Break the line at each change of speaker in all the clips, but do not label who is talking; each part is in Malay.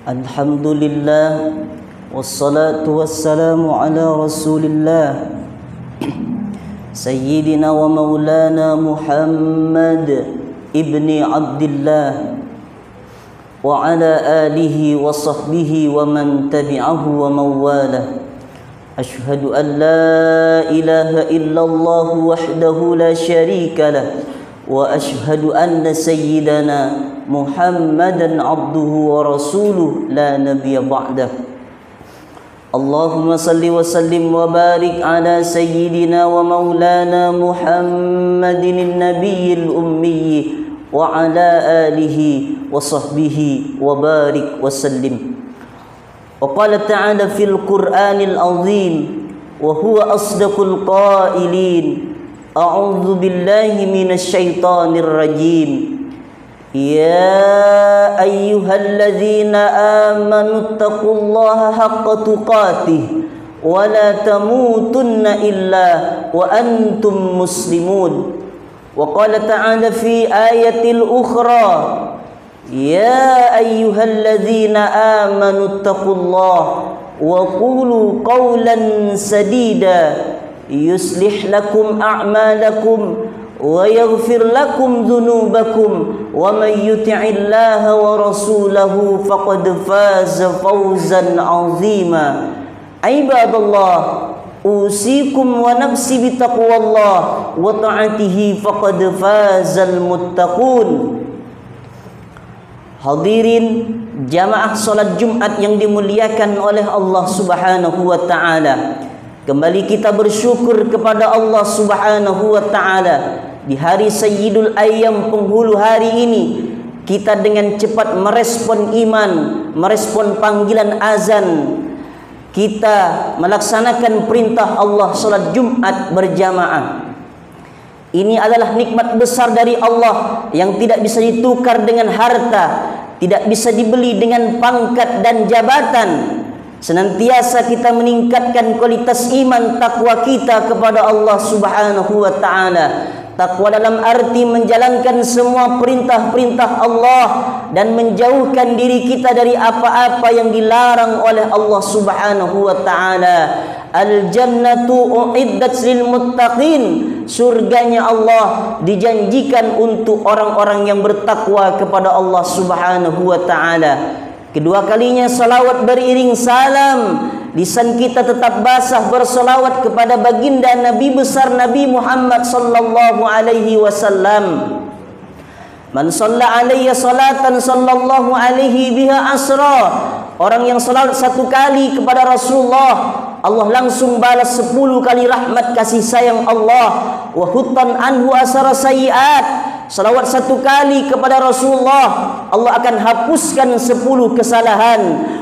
Alhamdulillah, wassalatu wassalamu ala rasulillah Sayyidina wa maulana Muhammad ibni Abdillah wa ala alihi wa sahbihi wa man tabi'ahu wa mawalah. Ashhadu an la ilaha illallah wahdahu la syarika lah wa ashhadu anna sayyidana Muhammadan abduhu wa rasuluh la nabiyya ba'dah. Allahumma salli wa sallim wa barik ala sayyidina wa maulana Muhammadin nabiyil ummi wa ala alihi wa sahbihi wa barik wa sallim. Wa qala ta'ala fil Qur'anil azim wa huwa asdaqul qailin. A'udzu billahi minasy syaithanir rajim. Ya ayyuhalladzina amanu taqullaha haqqa tuqatih wa la tamutunna illa wa antum muslimun. Wa qala ta'ala fi ayatil ukhra ya ayyuhalladzina amanu taqullaha wa qulu qawlan sadida yuslih lakum a'malakum wa yaghfir lakum dhunubakum wa man yuti'illaha wa rasulahu faqad faza fawzan 'azima. Ibadallah, usikum wa nafsi bitaqwallah wa ta'atihi faqad fazal muttaqun. Hadirin jamaah salat Jumat yang dimuliakan oleh Allah Subhanahu wa taala. Kembali kita bersyukur kepada Allah Subhanahu wa taala di hari Sayyidul Ayyam penghulu hari ini. Kita dengan cepat merespon iman, merespon panggilan azan. Kita melaksanakan perintah Allah salat Jumat berjamaah. Ini adalah nikmat besar dari Allah yang tidak bisa ditukar dengan harta, tidak bisa dibeli dengan pangkat dan jabatan. Senantiasa kita meningkatkan kualitas iman takwa kita kepada Allah Subhanahu wa taala. Takwa dalam arti menjalankan semua perintah-perintah Allah dan menjauhkan diri kita dari apa-apa yang dilarang oleh Allah Subhanahu wa taala. Al-jannatu uiddat lil muttaqin. Surganya Allah dijanjikan untuk orang-orang yang bertakwa kepada Allah Subhanahu wa taala. Kedua kalinya salawat beriring salam, lisan kita tetap basah bersalawat kepada baginda Nabi besar Nabi Muhammad sallallahu alaihi wasallam. Man shalla alayya salatan sallallahu alaihi biha asra. Orang yang salat satu kali kepada Rasulullah, Allah langsung balas 10 kali rahmat kasih sayang Allah. Wa huttan anhu asara sayiat. Salawat satu kali kepada Rasulullah, Allah akan hapuskan 10 kesalahan.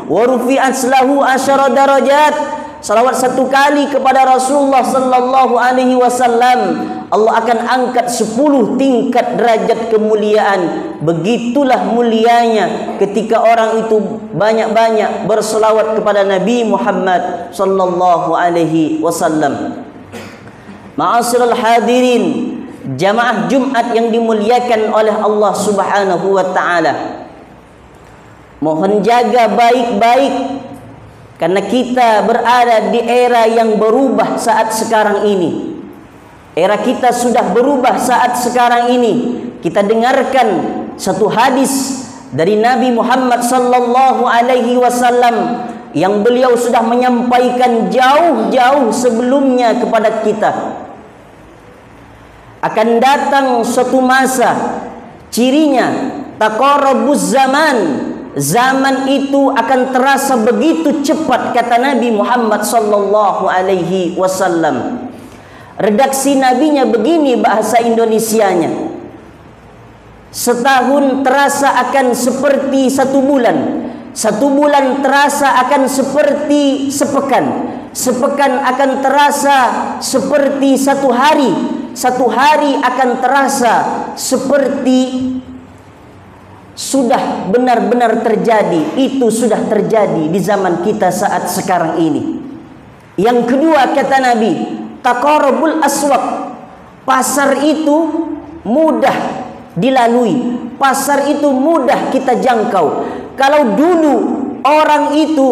Wa rufi'at lahu asyara darajat. Salawat satu kali kepada Rasulullah sallallahu alaihi wasallam, Allah akan angkat 10 tingkat derajat kemuliaan. Begitulah mulianya ketika orang itu banyak-banyak berselawat kepada Nabi Muhammad sallallahu alaihi wasallam. Ma'asyiral hadirin, jamaah Jumat yang dimuliakan oleh Allah Subhanahu wa taala. Mohon jaga baik-baik karena kita berada di era yang berubah saat sekarang ini. Era kita sudah berubah saat sekarang ini. Kita dengarkan satu hadis dari Nabi Muhammad sallallahu alaihi wasallam yang beliau sudah menyampaikan jauh-jauh sebelumnya kepada kita. Akan datang suatu masa, cirinya taqarrabuz zaman. Zaman itu akan terasa begitu cepat, kata Nabi Muhammad sallallahu alaihi wasallam. Redaksi nabinya begini bahasa Indonesianya. Setahun terasa akan seperti 1 bulan. 1 bulan terasa akan seperti sepekan. Sepekan akan terasa seperti 1 hari. 1 hari akan terasa seperti sudah benar-benar terjadi. Itu sudah terjadi di zaman kita saat sekarang ini. Yang kedua, kata Nabi, taqarrabul aswaq. Pasar itu mudah dilalui. Pasar itu mudah kita jangkau. Kalau dulu orang itu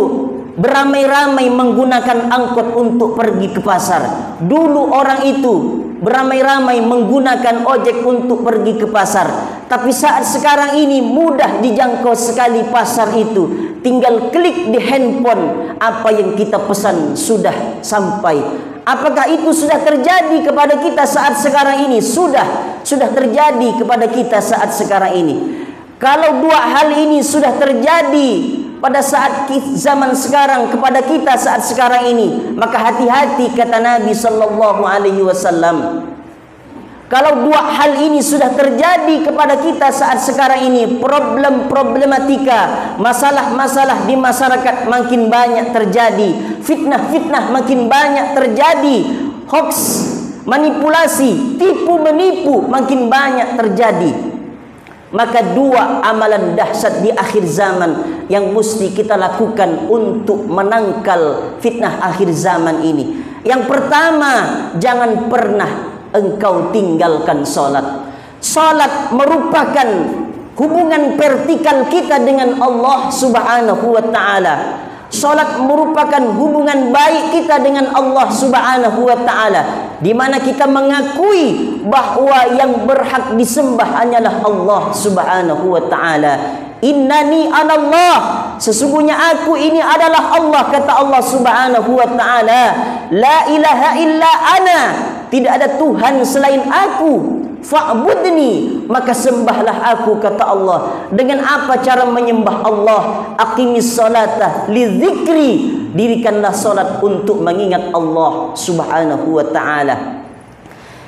beramai-ramai menggunakan angkot untuk pergi ke pasar. Dulu orang itu beramai-ramai menggunakan ojek untuk pergi ke pasar. Tapi saat sekarang ini mudah dijangkau sekali pasar itu. Tinggal klik di handphone, apa yang kita pesan sudah sampai. Apakah itu sudah terjadi kepada kita saat sekarang ini? Sudah terjadi kepada kita saat sekarang ini. Kalau dua hal ini sudah terjadi pada saat zaman sekarang kepada kita saat sekarang ini, maka hati-hati, kata Nabi sallallahu alaihi wasallam. Kalau dua hal ini sudah terjadi kepada kita saat sekarang ini, problematika, masalah-masalah di masyarakat makin banyak terjadi, fitnah-fitnah makin banyak terjadi, hoax, manipulasi, tipu menipu makin banyak terjadi. Maka dua amalan dahsyat di akhir zaman yang mesti kita lakukan untuk menangkal fitnah akhir zaman ini. Yang pertama, jangan pernah engkau tinggalkan salat. Salat merupakan hubungan vertikal kita dengan Allah Subhanahu wa taala. Salat merupakan hubungan baik kita dengan Allah Subhanahu wa taala, di mana kita mengakui bahwa yang berhak disembah hanyalah Allah Subhanahu wa taala. Innani anallah, sesungguhnya aku ini adalah Allah, kata Allah Subhanahu wa taala. La ilaha illa ana, tidak ada Tuhan selain aku. Fa'budni, maka sembahlah aku, kata Allah. Dengan apa cara menyembah Allah? Aqimis salata lidzikri, dirikanlah salat untuk mengingat Allah Subhanahu wa taala.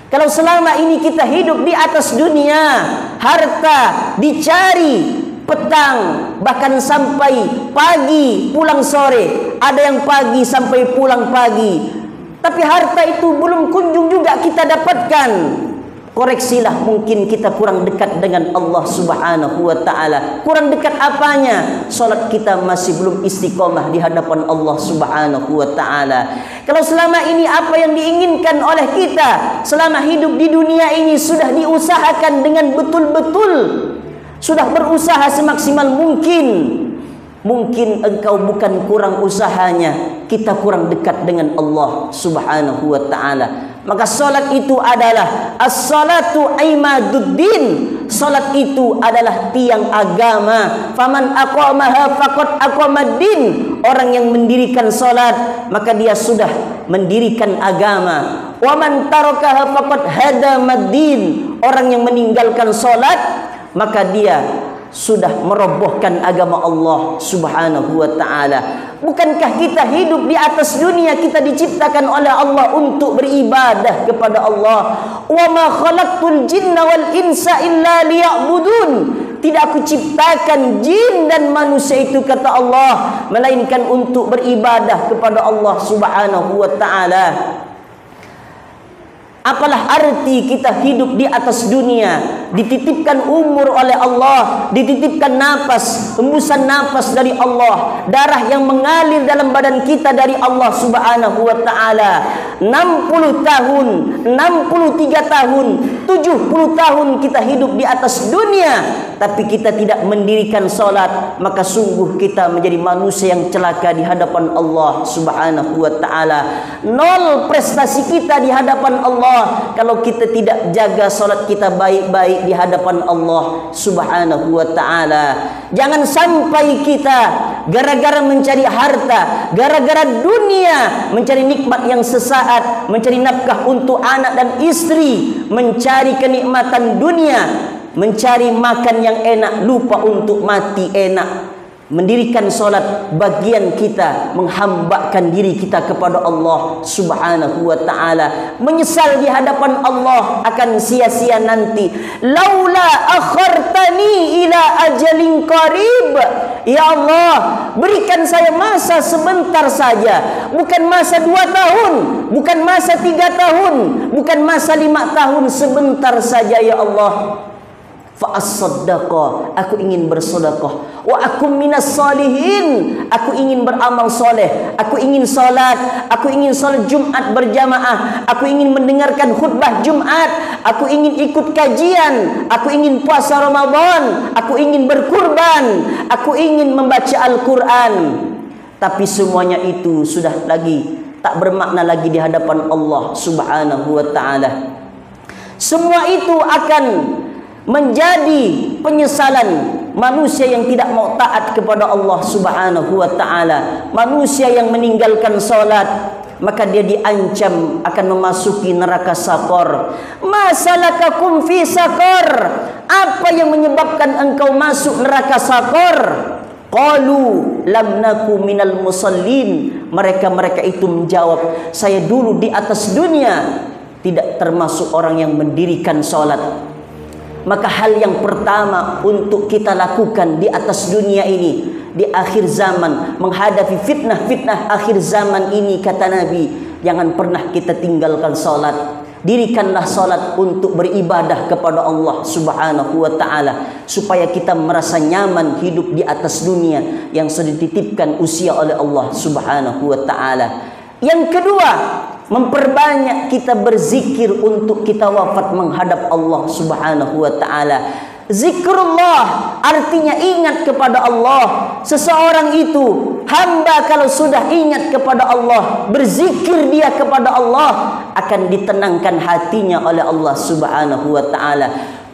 Kalau selama ini kita hidup di atas dunia, harta dicari petang, bahkan sampai pagi pulang sore, ada yang pagi sampai pulang pagi, tapi harta itu belum kunjung juga kita dapatkan. Koreksilah, mungkin kita kurang dekat dengan Allah Subhanahu wa taala. Kurang dekat apanya? Salat kita masih belum istiqomah di hadapan Allah Subhanahu wa taala. Kalau selama ini apa yang diinginkan oleh kita selama hidup di dunia ini sudah diusahakan dengan betul-betul, sudah berusaha semaksimal mungkin, mungkin engkau bukan kurang usahanya, kita kurang dekat dengan Allah Subhanahu wa taala. Maka salat itu adalah as-salatu imaduddin. Salat itu adalah tiang agama. Faman aqamaha faqad aqamaddin. Orang yang mendirikan salat, maka dia sudah mendirikan agama. Wa man tarakaha faqad hadamaddin. Orang yang meninggalkan salat, maka dia sudah merobohkan agama Allah Subhanahu wa taala. Bukankah kita hidup di atas dunia, kita diciptakan oleh Allah untuk beribadah kepada Allah? Wa ma khalaqtul jinna wal insa illa liya'budun. Tidak aku ciptakan jin dan manusia itu, kata Allah, melainkan untuk beribadah kepada Allah Subhanahu wa taala. Apalah arti kita hidup di atas dunia? Dititipkan umur oleh Allah, dititipkan napas, hembusan napas dari Allah, darah yang mengalir dalam badan kita dari Allah Subhanahu wa taala. 60 tahun, 63 tahun, 70 tahun kita hidup di atas dunia, tapi kita tidak mendirikan salat, maka sungguh kita menjadi manusia yang celaka di hadapan Allah Subhanahu wa taala. Nol prestasi kita di hadapan Allah kalau kita tidak jaga salat kita baik-baik di hadapan Allah Subhanahu wa taala. Jangan sampai kita gara-gara mencari harta, gara-gara dunia, mencari nikmat yang sesaat, mencari nafkah untuk anak dan istri, mencari kenikmatan dunia, mencari makan yang enak, lupa untuk mati enak. Mendirikan salat bagian kita menghambakan diri kita kepada Allah Subhanahu wa taala. Menyesal di hadapan Allah akan sia-sia nanti. Laula akhartani ila ajalin qarib. Ya Allah, berikan saya masa sebentar saja, bukan masa 2 tahun, bukan masa 3 tahun, bukan masa 5 tahun, sebentar saja ya Allah. fa as-saddaqa, aku ingin bersedekah, wa akum minas salihin, aku ingin beramal soleh, aku ingin salat, aku ingin salat Jumat berjamaah, aku ingin mendengarkan khutbah Jumat, aku ingin ikut kajian, aku ingin puasa Ramadan, aku ingin berkurban, aku ingin membaca Al-Quran. Tapi semuanya itu sudah tak bermakna lagi di hadapan Allah Subhanahu wa ta'ala. Semua itu akan menjadi penyesalan manusia yang tidak mau taat kepada Allah Subhanahu wa ta'ala. Manusia yang meninggalkan salat, maka dia diancam akan memasuki neraka Saqar. Ma salakakum fi Saqar? Apa yang menyebabkan engkau masuk neraka Saqar? Qalu lam naku minal musallin. Mereka itu menjawab, saya dulu di atas dunia tidak termasuk orang yang mendirikan salat. Maka hal yang pertama untuk kita lakukan di atas dunia ini, di akhir zaman, menghadapi fitnah-fitnah akhir zaman ini, kata Nabi, jangan pernah kita tinggalkan salat. Dirikanlah salat untuk beribadah kepada Allah Subhanahu wa ta'ala, supaya kita merasa nyaman hidup di atas dunia yang sudah dititipkan usia oleh Allah Subhanahu wa ta'ala. Yang kedua, memperbanyak kita berzikir untuk kita wafat menghadap Allah Subhanahu wa ta'ala. Zikrullah artinya ingat kepada Allah. Seseorang itu, hamba kalau sudah ingat kepada Allah, berzikir dia kepada Allah, akan ditenangkan hatinya oleh Allah Subhanahu wa ta'ala.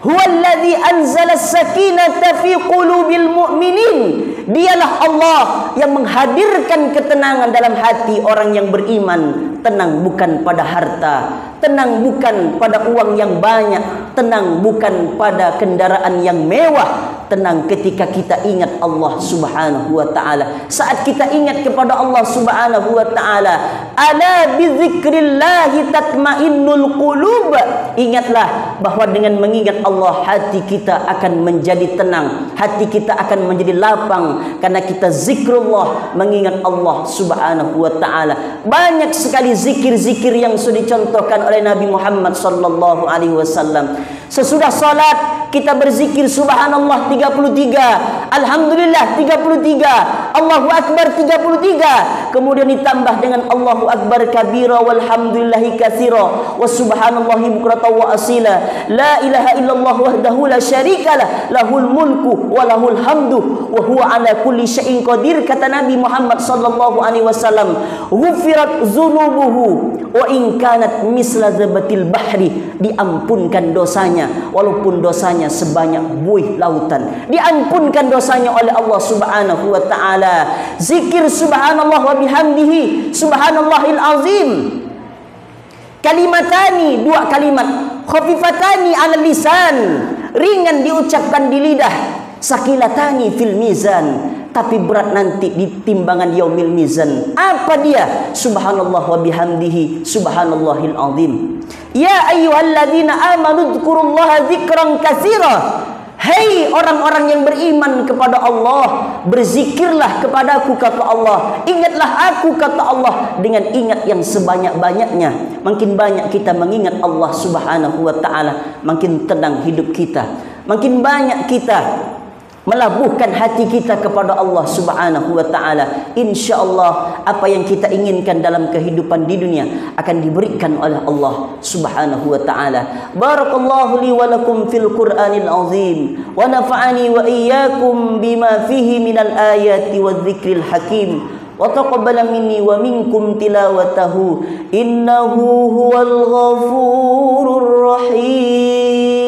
Huwallazi anzala as-sakinata fi qulubil mu'minin. Dialah Allah yang menghadirkan ketenangan dalam hati orang yang beriman. Tenang bukan pada harta, tenang bukan pada uang yang banyak, tenang bukan pada kendaraan yang mewah, tenang ketika kita ingat Allah Subhanahu wa ta'ala. Saat kita ingat kepada Allah Subhanahu wa ta'ala, ala bizikrillahi tatmainnul qulub. Ingatlah bahwa dengan mengingat Allah, hati kita akan menjadi tenang, hati kita akan menjadi lapang, karena kita zikrullah, mengingat Allah Subhanahu wa ta'ala. Banyak sekali zikir-zikir yang sudah dicontohkan oleh Nabi Muhammad sallallahu alaihi wasallam. Sesudah salat kita berzikir subhanallah 33, alhamdulillah 33, Allahu akbar 33, kemudian ditambah dengan Allahu akbar kabira walhamdulillahi katsira wa subhanallahi bukratan wa asila, la ilaha illallah wahdahu la syarikalah, lahul mulku wa lahul hamdu wa huwa ala kulli syai'in qadir. Kata Nabi Muhammad sallallahu alaihi wasallam, ghufirat dzunubuhu wa in kanat misla zabatil bahri. Diampunkan dosanya walaupun dosanya sebanyak buih lautan, diampunkan dosanya oleh Allah Subhanahu wa ta'ala. Zikir subhanallah wa bihamdihi subhanallahil azim. Kalimatani, dua kalimat, khafifatani ala lisan, ringan diucapkan di lidah, sakilatani fil mizan, tapi berat nanti di timbangan yaumil mizan. Apa dia? Subhanallah wa bihamdihi subhanallahil azim. Ya ayyuhalladzina amanu dzkurullaha dzikran katsira. Hei orang-orang yang beriman kepada Allah, berzikirlah kepadaku, kata Allah. Ingatlah aku, kata Allah, dengan ingat yang sebanyak-banyaknya. Makin banyak kita mengingat Allah Subhanahu wa ta'ala, makin tenang hidup kita. Makin banyak kita melabuhkan hati kita kepada Allah Subhanahu wa ta'ala, insyaallah apa yang kita inginkan dalam kehidupan di dunia akan diberikan oleh Allah Subhanahu wa ta'ala. Barakallahu li wa lakum fil Qur'anil azim wa nafa'ani wa iyyakum bima fihi minal ayati wadh-dhikril hakim wa taqabbala minni wa minkum tilawatahu innahu huwal ghafurur rahim.